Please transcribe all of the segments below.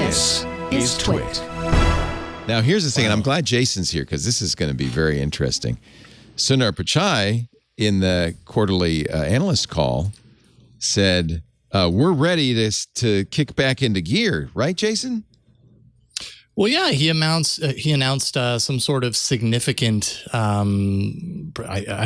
This is TWiT. Now, here's the thing, and I'm glad Jason's here because this is going to be very interesting. Sundar Pichai, in the quarterly analyst call, said, we're ready to kick back into gear. Right, Jason? Well, yeah, he announced some sort of significant, I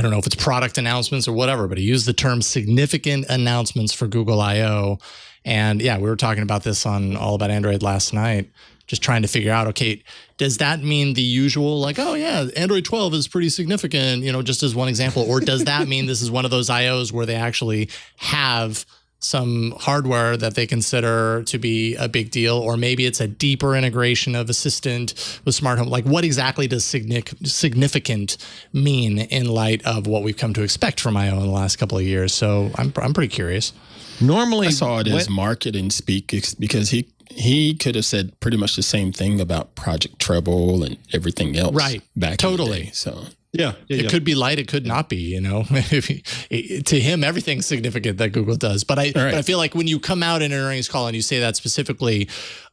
don't know if it's product announcements or whatever, but he used the term significant announcements for Google I/O. And yeah, we were talking about this on All About Android last night, just trying to figure out, okay, does that mean the usual, like, oh yeah, Android 12 is pretty significant, you know, just as one example, or does that mean this is one of those I/Os where they actually have some hardware that they consider to be a big deal, or maybe it's a deeper integration of Assistant with smart home? Like, what exactly does significant mean in light of what we've come to expect from I/O in the last couple of years? So I'm pretty curious. Normally, I saw it as marketing speak because he could have said pretty much the same thing about Project Treble and everything else. Right. Back in the day, so. Yeah, it could be light, it could not be, you know. To him, everything's significant that Google does. But I feel like when you come out in an earnings call and you say that specifically,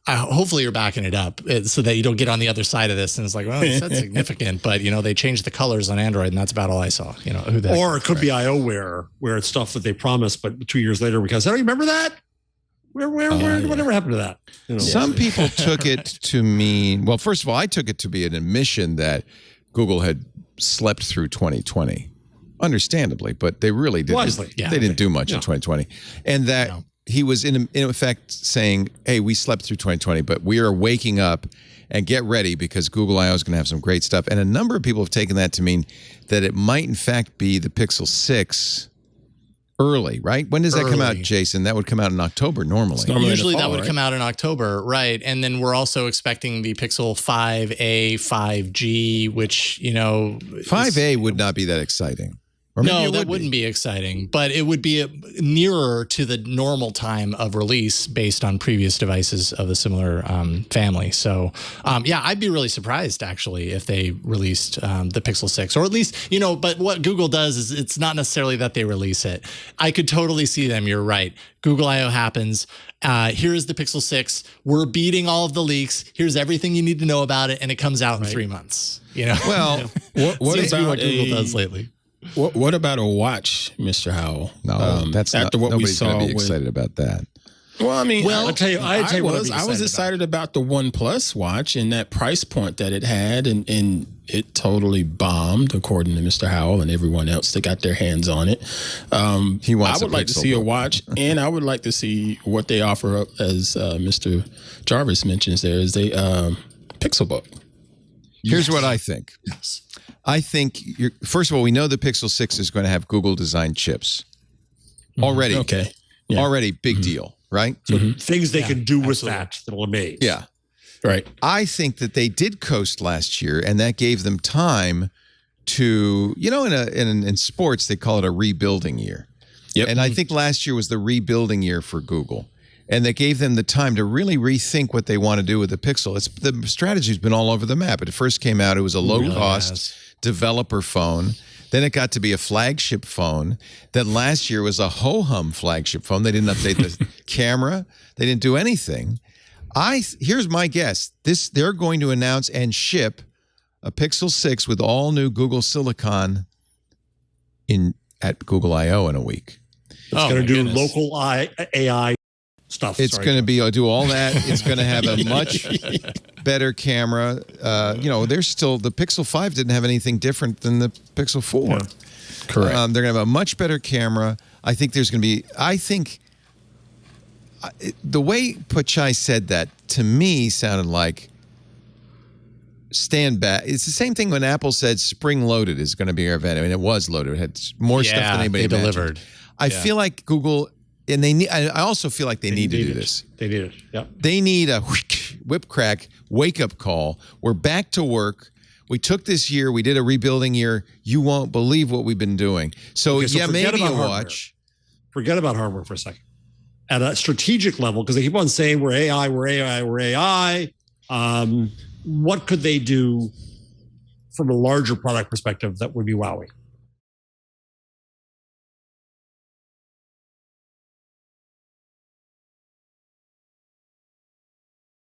hopefully you're backing it up so that you don't get on the other side of this and it's like, well, that's significant, but you know, they changed the colors on Android and that's about all I saw. You know, or it could be IOware, where it's stuff that they promised, but 2 years later, because I don't remember that. Whatever happened to that? You know, some people took it to mean, well, first of all, I took it to be an admission that Google had slept through 2020, understandably, but they really didn't. Wisely, yeah. They didn't do much in 2020, and that he was in effect saying, "Hey, we slept through 2020, but we are waking up and get ready because Google I/O is going to have some great stuff." And a number of people have taken that to mean that it might, in fact, be the Pixel 6 early, right? When does that come out, Jason? That would come out in October normally. Usually that would come out in October, right? And then we're also expecting the Pixel 5a, 5G, which, you know... 5a would not be that exciting. No, that wouldn't be exciting, but it would be nearer to the normal time of release based on previous devices of a similar family. So, yeah, I'd be really surprised, actually, if they released the Pixel 6, or at least, you know, but what Google does is it's not necessarily that they release it. I could totally see them. You're right. Google I/O happens. Here's the Pixel 6. We're beating all of the leaks. Here's everything you need to know about it, and it comes out in 3 months. You know, well, what about what Google does lately? What about a watch, Mr. Howell? No, that's after not, what we nobody's saw. Going to be excited about that. Well, I mean, I'll tell you, I was excited about the OnePlus watch and that price point that it had, and it totally bombed, according to Mr. Howell and everyone else that got their hands on it. He wants. I would like to see a watch, and I would like to see what they offer up, as Mr. Jarvis mentions. There is a Pixel Book. Here's what I think. Yes. I think, first of all, we know the Pixel 6 is going to have Google-designed chips. Already. Okay. Yeah. Already big deal, right? So things they can do with that'll amaze. Yeah. Right. I think that they did coast last year, and that gave them time to, you know, in sports, they call it a rebuilding year. Yep. And I think last year was the rebuilding year for Google. And that gave them the time to really rethink what they want to do with the Pixel. The strategy's been all over the map. It first came out, it was a low-cost developer phone. Then it got to be a flagship phone. Then last year was a ho-hum flagship phone. They didn't update the camera. They didn't do anything. Here's my guess. They're going to announce and ship a Pixel 6 with all new Google Silicon at Google I/O in a week. It's going to do local AI stuff. It's going to do all that. It's going to have a much better camera. You know, the Pixel 5 didn't have anything different than the Pixel 4. Yeah. Correct. They're going to have a much better camera. I think there's going to be, the way Pichai said that to me sounded like stand back. It's the same thing when Apple said spring loaded is going to be our event. I mean, it was loaded. It had more stuff than anybody imagined. Delivered. I feel like Google, and I also feel like they need to do this. They need it. Yep. They need a whip crack wake up call. We're back to work. We took this year. We did a rebuilding year. You won't believe what we've been doing. So maybe a watch. Forget about hardware for a second. At a strategic level, because they keep on saying we're AI, we're AI, we're AI. What could they do from a larger product perspective that would be wowing?